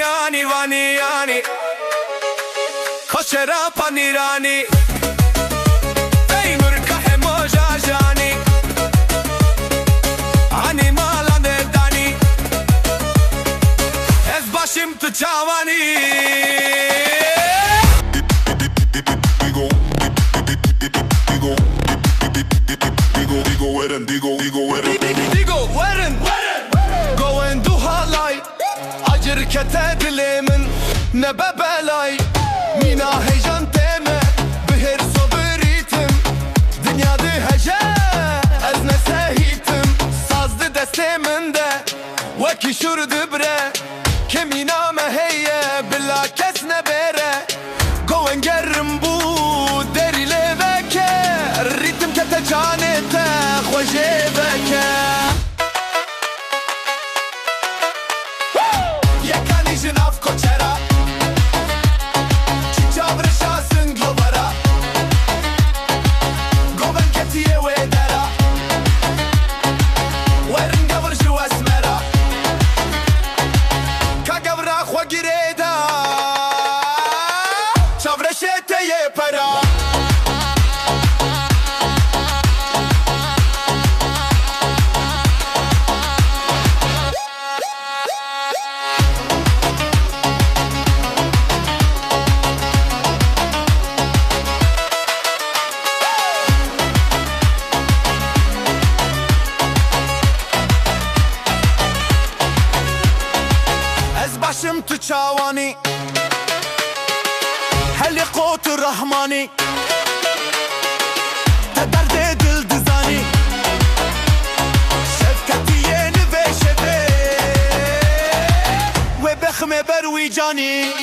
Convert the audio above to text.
یانی وانی یانی خوشرا پنیرانی ای مرکه موجا جانی انی مالان دانی از باشیم تو جوانی Kete dilimin ne bebelay Mina heyecan teme Bihir sobiritim Dünyada hece Ez ne sehitim Sazdı desteminde Veki şurdu bre Kemina meheye Bila kes ne bere Goen gerim bu Derile veke Ritim kete canete Khoje veke Av koçera Çiçavr şasın globara Goben ketiye ve dera Verin gavr şu esmera Ka gavra khwa gireda Çavre şeteye para başım tu çavani Heli qotu rahmani Te derde dil dizani Şefkati yeni ve şebe Ve bekhme berwi cani